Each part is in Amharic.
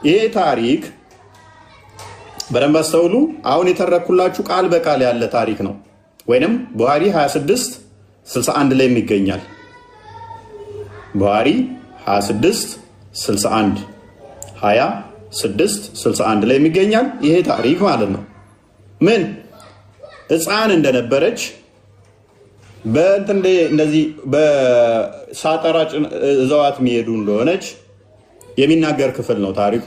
ይሄ ታሪክ በደንብ አስተውሉ። አሁን የተረኩላችሁ ቃል በቃል ያለ ታሪክ ነው። ወይንም ቡሃሪ 2661 ላይ ይገኛል። ቡሃሪ 2661 2661 ላይ ይገኛል። ይሄ ታሪክ ማለት ነው። ምን ሕፃን እንደነበረች እንደዚህ በሳጠራ ዘዋት የሚሄዱ እንደሆነች የሚናገር ክፍል ነው ታሪኩ።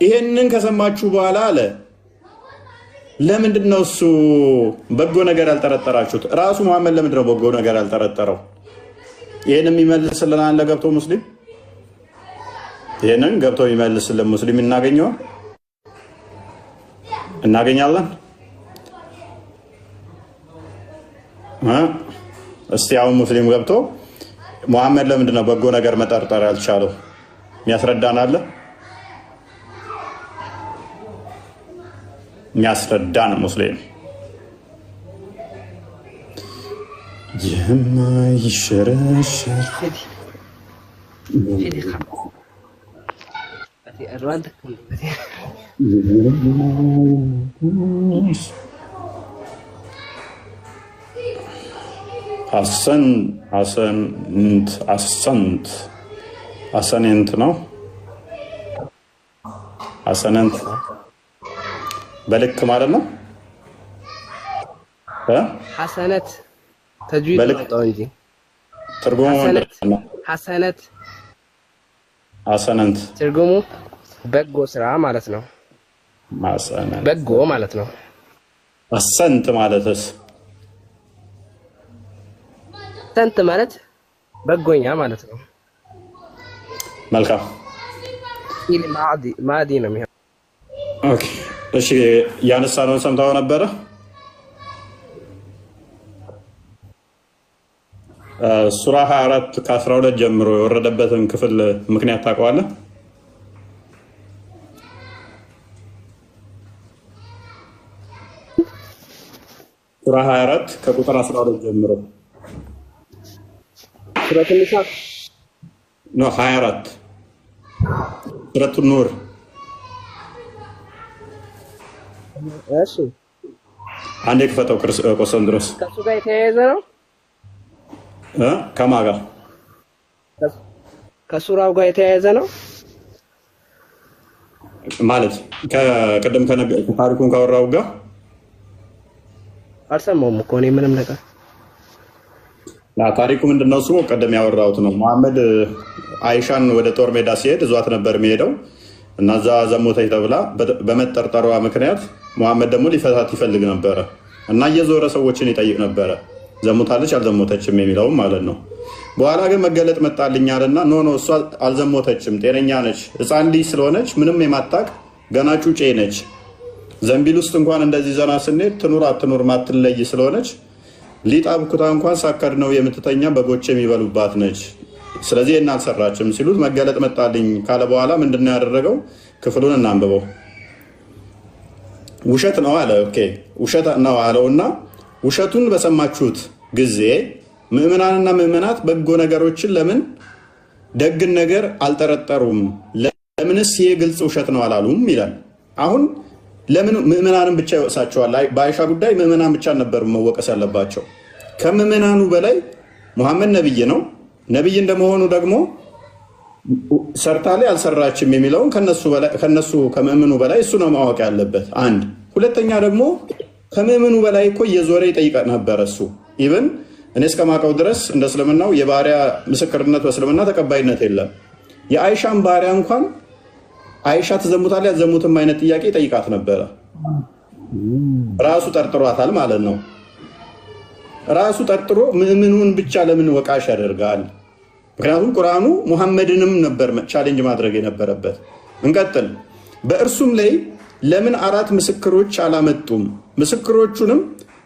ይሄንን ከሰማችሁ በኋላ አለ ለምንድን ነው እሱ በጎ ነገር ያልጠረጠራችሁት? ራሱ መሐመድ ለምንድን ነው በጎ ነገር ያልጠረጠረው? ይሄንን የሚመልስልን አለ ገብቶ ሙስሊም? ይሄንን ገብቶ የሚመልስልን ሙስሊም እናገኛለን? እስቲ አሁን ሙስሊም ገብቶ መሐመድ ለምንድን ነው በጎ ነገር መጠርጠር ያልቻለው የሚያስረዳን አለ? የሚያስረዳን ሙስሊም የማይሸረሸር አሰንት ነው። አሰንት በልክ ማለት ነው። ሐሰነት ተጅዊድ ነው እንጂ ትርጉሙ ሐሰነት ትርጉሙ በጎ ስራ ማለት ነው። በጎ ማለት ነው። አሰንት ማለትስ ሰንት ማለት በጎኛ ማለት ነው። መልካም ማዲ ነው የሚሆነው። ኦኬ እሺ፣ ያነሳነውን ሰምታው ነበረ። ሱራ 24 ከ12 ጀምሮ የወረደበትን ክፍል ምክንያት ታውቀዋለህ? ሱራ 24 ከቁጥር 12 ጀምሮ ሱረቱ ኒሳ ነው። 24 ሱረቱ ኑር። እሺ አንዴ ክፈተው ቆስጠንጢኖስ። ከሱ ጋር የተያያዘ ነው። ከማን ጋር? ከሱራው ጋር የተያያዘ ነው ማለት ከቅድም ከነገርኩህ ታሪኩን ካወራው ጋር አልሰማሁም እኮ እኔ ምንም ነገር። ታሪኩ ምንድነው? እሱ ቀደም ያወራሁት ነው። መሐመድ አይሻን ወደ ጦር ሜዳ ሲሄድ እዟት ነበር የሚሄደው እና እዛ ዘሞተች ተብላ በመጠርጠሯ ምክንያት መሐመድ ደግሞ ሊፈታት ይፈልግ ነበረ እና እየዞረ ሰዎችን ይጠይቅ ነበረ ዘሞታለች አልዘሞተችም የሚለውም ማለት ነው። በኋላ ግን መገለጥ መጣልኝ አለና ኖ እሷ አልዘሞተችም፣ ጤነኛ ነች፣ ሕፃን ልጅ ስለሆነች ምንም የማታቅ ገና ጩጬ ነች። ዘንቢል ውስጥ እንኳን እንደዚህ ዘና ስንሄድ ትኑር አትኑር ማትለይ ስለሆነች ሊጣ ብኩታ እንኳን ሳከድ ነው የምትተኛ በጎች የሚበሉባት ነች። ስለዚህ እና አልሰራችም ሲሉት መገለጥ መጣልኝ ካለ በኋላ ምንድነው ያደረገው? ክፍሉን እናንብበው። ውሸት ነው አለ። ኦኬ ውሸት ነው አለውና ውሸቱን በሰማችሁት ጊዜ ምእመናንና ምእመናት በጎ ነገሮችን ለምን ደግን ነገር አልጠረጠሩም? ለምንስ ይሄ ግልጽ ውሸት ነው አላሉም ይላል። አሁን ለምን ምእመናንን ብቻ ይወቅሳቸዋል? በአይሻ ጉዳይ ምእመናን ብቻ ነበር መወቀስ ያለባቸው። ከምእመናኑ በላይ ሙሐመድ ነብይ ነው። ነብይ እንደመሆኑ ደግሞ ሰርታ ላይ አልሰራችም የሚለውን ከነሱ ከምእመኑ በላይ እሱ ነው ማወቅ ያለበት። አንድ ሁለተኛ ደግሞ ከምእመኑ በላይ እኮ እየዞረ ይጠይቅ ነበር እሱ። ኢቭን እኔ እስከማውቀው ድረስ እንደ እስልምናው የባሪያ ምስክርነት በእስልምና ተቀባይነት የለም። የአይሻን ባሪያ እንኳን አይሻ ትዘሙታለች አትዘሙትም አይነት ጥያቄ ጠይቃት ነበረ። ራሱ ጠርጥሯታል ማለት ነው። ራሱ ጠርጥሮ ምእምኑን ብቻ ለምን ወቃሽ ያደርጋል? ምክንያቱም ቁርአኑ ሙሐመድንም ነበር ቻሌንጅ ማድረግ የነበረበት። እንቀጥል። በእርሱም ላይ ለምን 4 ምስክሮች አላመጡም? ምስክሮቹንም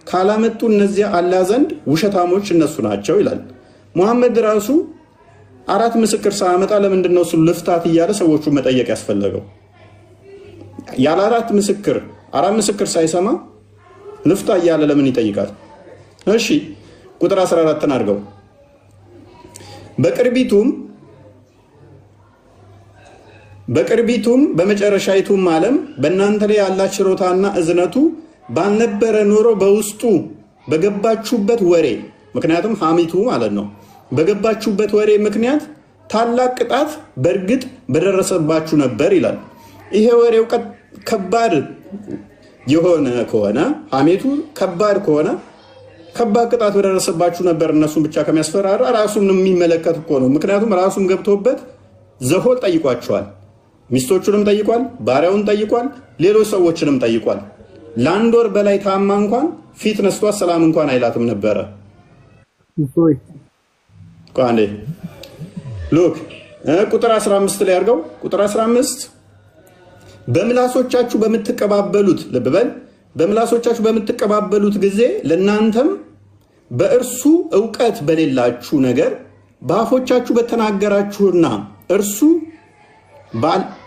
ካላመጡ እነዚያ አላህ ዘንድ ውሸታሞች እነሱ ናቸው ይላል። ሙሐመድ ራሱ 4 ምስክር ሳያመጣ ለምንድን ነው እሱ ልፍታት እያለ ሰዎቹን መጠየቅ ያስፈለገው? ያለ 4 ምስክር ሳይሰማ ልፍታ እያለ ለምን ይጠይቃል? እሺ ቁጥር 14 አድርገው። በቅርቢቱም በመጨረሻይቱም ዓለም በእናንተ ላይ ያላችሁ ችሮታና እዝነቱ ባልነበረ ኖሮ በውስጡ በገባችሁበት ወሬ ምክንያቱም ሐሚቱ ማለት ነው በገባችሁበት ወሬ ምክንያት ታላቅ ቅጣት በእርግጥ በደረሰባችሁ ነበር ይላል። ይሄ ወሬው ከባድ የሆነ ከሆነ ሐሜቱ ከባድ ከሆነ ከባድ ቅጣት በደረሰባችሁ ነበር። እነሱን ብቻ ከሚያስፈራራ ራሱን የሚመለከት እኮ ነው። ምክንያቱም ራሱን ገብቶበት ዘሆል ጠይቋቸዋል። ሚስቶቹንም ጠይቋል፣ ባሪያውን ጠይቋል፣ ሌሎች ሰዎችንም ጠይቋል። ለአንድ ወር በላይ ታማ እንኳን ፊት ነስቷት ሰላም እንኳን አይላትም ነበረ። ቋንዴ ሉክ ቁጥር 15 ላይ አድርገው። ቁጥር 15 በምላሶቻችሁ በምትቀባበሉት ልብ በል በምላሶቻችሁ በምትቀባበሉት ጊዜ ለእናንተም በእርሱ ዕውቀት በሌላችሁ ነገር በአፎቻችሁ በተናገራችሁና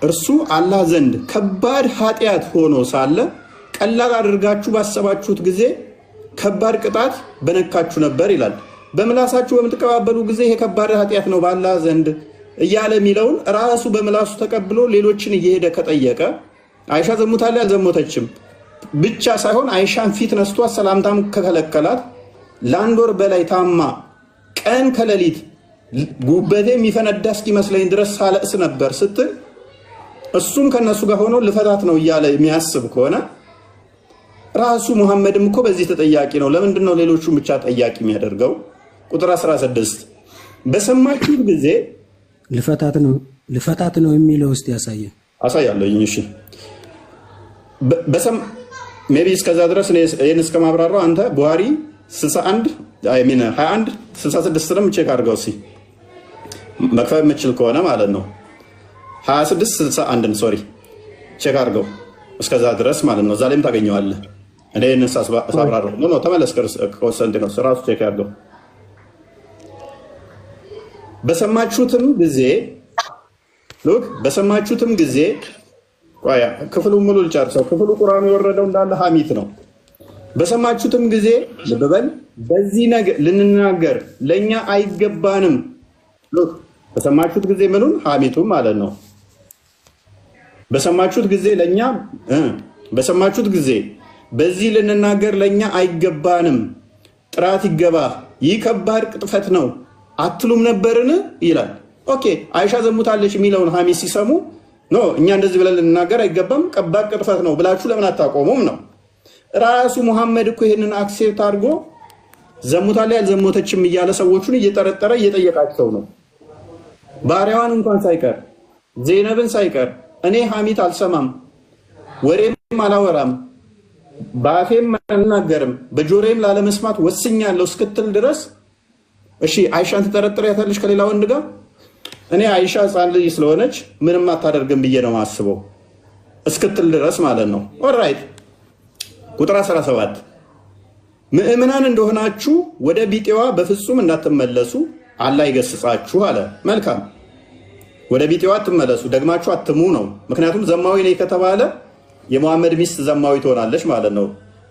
እርሱ አላህ ዘንድ ከባድ ኃጢአት ሆኖ ሳለ ቀላል አድርጋችሁ ባሰባችሁት ጊዜ ከባድ ቅጣት በነካችሁ ነበር ይላል። በምላሳችሁ በምትቀባበሉ ጊዜ ይሄ ከባድ ኃጢአት ነው በአላህ ዘንድ እያለ የሚለውን ራሱ በምላሱ ተቀብሎ ሌሎችን እየሄደ ከጠየቀ አይሻ ዘሙታለች አልዘሞተችም ብቻ ሳይሆን አይሻን ፊት ነስቷት ሰላምታም ከከለከላት ለአንድ ወር በላይ ታማ ቀን ከሌሊት ጉበቴ የሚፈነዳ እስኪመስለኝ ድረስ ሳለቅስ ነበር ስትል እሱም ከነሱ ጋር ሆኖ ልፈታት ነው እያለ የሚያስብ ከሆነ ራሱ ሙሐመድም እኮ በዚህ ተጠያቂ ነው። ለምንድን ነው ሌሎቹን ብቻ ጠያቂ የሚያደርገው? ቁጥር 16 በሰማችሁት ጊዜ ልፈታት ነው የሚለው ውስጥ አሳያለሁ። እሺ ሜቢ እስከዛ ድረስ እኔን እስከማብራራው አንተ ቡሃሪ 61 21 66 ነው ቼክ አድርገው እስኪ መክፈል የምችል ከሆነ ማለት ነው። 26 61 ሶሪ ቼክ አድርገው እስከዛ ድረስ ማለት ነው። ዛሬም ታገኘዋለህ። እኔ እነሱ አብራራው ነው ተመለስ ኮንስታንቲኖስ ራሱ ቼክ አድርገው። በሰማችሁትም ጊዜ ቆያ ክፍሉ ሙሉ ልጨርሰው። ክፍሉ ቁርአኑ የወረደው እንዳለ ሐሚት ነው። በሰማችሁትም ጊዜ ልበል በዚህ ነገር ልንናገር ለኛ አይገባንም። በሰማችሁት ጊዜ ምኑን ሐሚቱ ማለት ነው። በሰማችሁት ጊዜ በዚህ ልንናገር ለኛ አይገባንም፣ ጥራት ይገባ፣ ይህ ከባድ ቅጥፈት ነው አትሉም ነበርን ይላል። ኦኬ አይሻ ዘሙታለች የሚለውን ሐሚት ሲሰሙ ኖ እኛ እንደዚህ ብለን ልንናገር አይገባም ከባድ ቅጥፈት ነው ብላችሁ ለምን አታቆሙም ነው። ራሱ ሙሐመድ እኮ ይሄንን አክሴፕት አድርጎ ዘሙታለች አልዘሞተችም እያለ ሰዎቹን እየጠረጠረ እየጠየቃቸው ነው። ባሪያዋን እንኳን ሳይቀር ዘይነብን ሳይቀር እኔ ሐሚት አልሰማም፣ ወሬም አላወራም፣ ባፌም አልናገርም፣ በጆሮዬም ላለመስማት ወስኛለሁ እስክትል ድረስ እሺ አይሻን ትጠረጥሪያታለሽ ከሌላ ወንድ ጋር? እኔ አይሻ ሕፃን ልጅ ስለሆነች ምንም አታደርግም ብዬ ነው ማስበው እስክትል ድረስ ማለት ነው። ኦልራይት ቁጥር 17 ምእመናን እንደሆናችሁ ወደ ቢጤዋ በፍጹም እንዳትመለሱ አላህ ይገስጻችሁ አለ። መልካም ወደ ቢጤዋ አትመለሱ፣ ደግማችሁ አትሙ ነው። ምክንያቱም ዘማዊ ነኝ ከተባለ የሙሐመድ ሚስት ዘማዊ ትሆናለች ማለት ነው።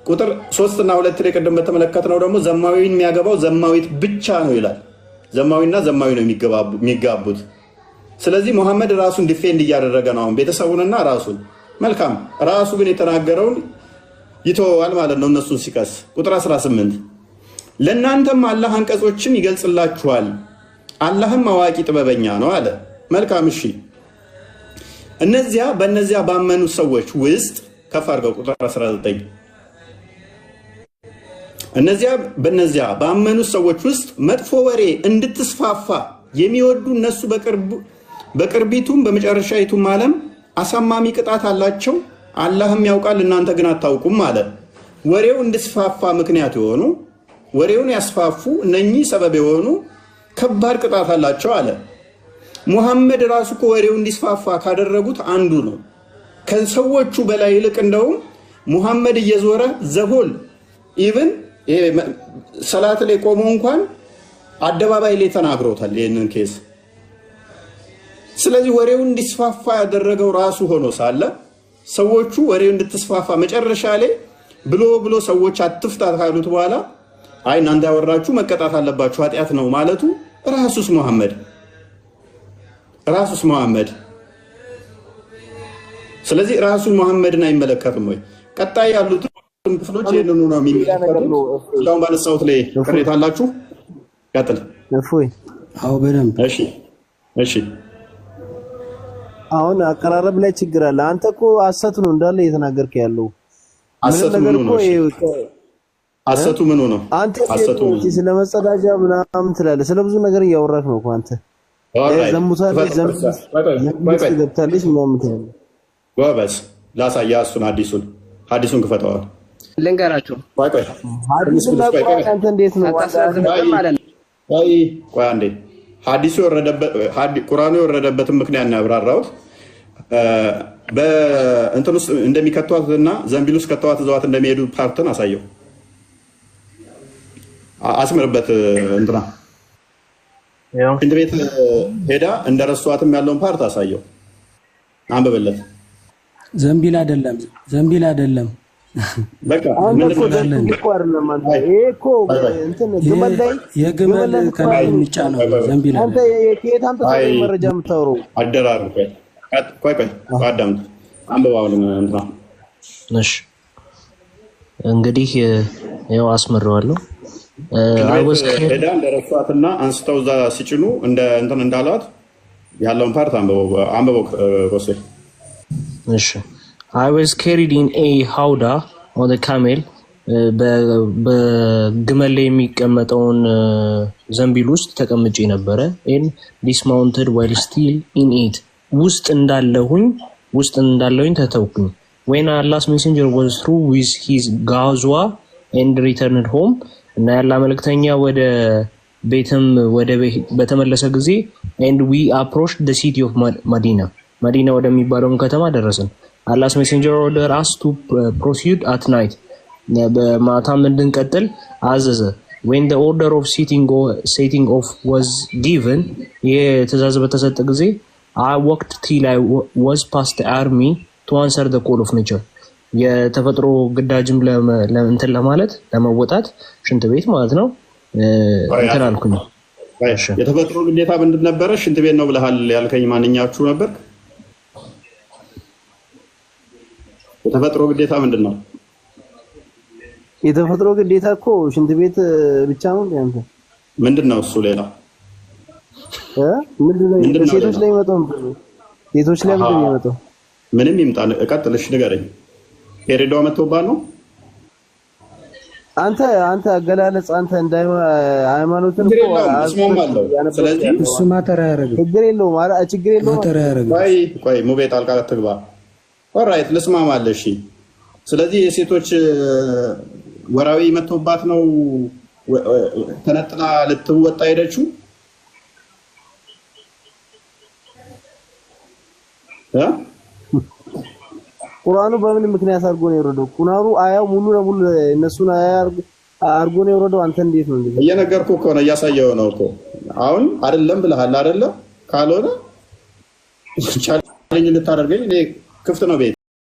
ቁጥር 3 እና 2 ላይ ቀደም በተመለከትነው ደግሞ ዘማዊን የሚያገባው ዘማዊት ብቻ ነው ይላል። ዘማዊና ዘማዊ ነው የሚጋቡት። ስለዚህ ሙሐመድ ራሱን ዲፌንድ እያደረገ ነው አሁን ቤተሰቡንና ራሱን። መልካም ራሱ ግን የተናገረውን ይተዋል ማለት ነው እነሱን ሲቀስ። ቁጥር 18 ለእናንተም አላህ አንቀጾችን ይገልጽላችኋል፣ አላህም አዋቂ ጥበበኛ ነው አለ። መልካም እሺ በእነዚያ ባመኑ ሰዎች ውስጥ ከፍ አድርገው ቁጥር 19 በእነዚያ ባመኑ ሰዎች ውስጥ መጥፎ ወሬ እንድትስፋፋ የሚወዱ እነሱ በቅርቢቱም በመጨረሻይቱም ዓለም አሳማሚ ቅጣት አላቸው፣ አላህም ያውቃል እናንተ ግን አታውቁም አለ። ወሬው እንድስፋፋ ምክንያት የሆኑ ወሬውን ያስፋፉ እነኚህ ሰበብ የሆኑ ከባድ ቅጣት አላቸው አለ። ሙሐመድ ራሱ እኮ ወሬው እንዲስፋፋ ካደረጉት አንዱ ነው። ከሰዎቹ በላይ ይልቅ እንደውም ሙሐመድ እየዞረ ዘሆል ኢቭን ሰላት ላይ ቆሞ እንኳን አደባባይ ላይ ተናግሮታል ይህንን ኬዝ። ስለዚህ ወሬው እንዲስፋፋ ያደረገው ራሱ ሆኖ ሳለ ሰዎቹ ወሬው እንድትስፋፋ መጨረሻ ላይ ብሎ ሰዎች አትፍታት ካሉት በኋላ አይ እናንተ ያወራችሁ መቀጣት አለባችሁ ኃጢአት ነው ማለቱ ራሱስ ሙሐመድ ስለዚህ ራሱ መሐመድን አይመለከትም ወይ? ቀጣይ ያሉት ክፍሎች ይሄንኑ ነው የሚመለከቱት። እስካሁን ባነሳሁት ላይ ቅሬታ አላችሁ? ቀጥል። እፎይ አዎ በደንብ እሺ አሁን አቀራረብ ላይ ችግር አለ። አንተ እኮ ሐሰት ነው እንዳለ እየተናገርክ ያለው። ሐሰቱ ምን ነው? ሐሰቱ ምን ነው? አንተ ስለመጸዳጃ ምናምን ትላለህ። ስለብዙ ነገር እያወራህ ነው እኮ አንተ። ዘሙታለች ገብታለች ምናምን ትላለህ። ጎበዝ ላሳያ እሱን ሐዲሱን ክፈተዋል። ልንገራችሁ ሐዲሱን አንተ እንዴት ነው አታሳዝንም ማለት ነው? ቆይ አንዴ ሐዲሱ ቁርአኑ የወረደበትን ምክንያት ነው ያብራራሁት። በእንትን ውስጥ እንደሚከቷትና ዘንቢል ውስጥ ከተዋት ዘዋት እንደሚሄዱ ፓርትን አሳየው። አስምርበት እንትና ሽንት ቤት ሄዳ እንደረሷትም ያለውን ፓርት አሳየው። አንብበለት። ዘንቢል አይደለም በቃ የግመል ከላይ የሚጫነው ዘንቢል አንተ ከየት አምጥተህ መረጃ የምታወራው? አደራሩ ቆይ አዳምጥ። አንብባው እንትና እሺ እንግዲህ ያው አስመረዋለሁ። ሄዳ እንደረሷትና አንስተው እዛ ሲጭኑ እንትን እንዳላት ያለውን ፓርት አንብበው ኮሴ። እሺ I was carried in a howdah on the camel በግመል ላይ የሚቀመጠውን ዘንቢል ውስጥ ተቀምጬ ነበረ። and dismounted while still in it ውስጥ እንዳለሁኝ ተተውኩኝ። when Allah's messenger was through with his ghazwa and returned home እና ያላ መልእክተኛ ወደ ቤትም በተመለሰ ጊዜ and we approached the city of መዲና ወደሚባለው ከተማ ደረስን። Allah's messenger ordered us to proceed at night በማታም እንድንቀጥል አዘዘ። when the order of setting off was given የትእዛዝ በተሰጠ ጊዜ I walked till I was past the army to answer the call of nature የተፈጥሮ ግዳጅም ለእንትን ለማለት ለመወጣት ሽንት ቤት ማለት ነው እንትን አልኩኝ። የተፈጥሮ ግዴታ ምንድን ነበረ? ሽንት ቤት ነው ብለሃል ያልከኝ ማንኛችሁ ነበር? የተፈጥሮ ግዴታ ምንድን ነው? የተፈጥሮ ግዴታ እኮ ሽንት ቤት ብቻ ነው። ያንተ ምንድነው እሱ? ሌላ ምንድነው? ሴቶች ላይ መጣው ሴቶች ላይ ምንድነው የመጣው? ምንም ይምጣ። ቀጥልሽ ንገረኝ። ሄሬዶ መጥቶባል ነው? አንተ አገላለጽ አንተ እንዳይ ሃይማኖትን እኮ አስማማለሁ። ስለዚህ እሱ ማተራ ያረጋል። ችግር የለውም። ማተራ ያረጋል። ቆይ ሙቤ ጣልቃ ትግባ። ኦልራይት ልስማማለሽ። ስለዚህ የሴቶች ወራዊ መጥቶባት ነው ተነጥላ ልትወጣ ሄደችው። ቁርአኑ በምን ምክንያት አድርጎ ነው የወረደው? ቁርአኑ አያው ሙሉ ለሙሉ እነሱን አድርጎ ነው የወረደው። አንተ እንዴት ነው እንደዚህ? እየነገርኩህ እኮ ነው፣ እያሳየው ነው እኮ። አሁን አይደለም ብለሃል አይደለ? ካልሆነ ቻሌንጅ ልታደርገኝ እኔ ክፍት ነው ቤቴ።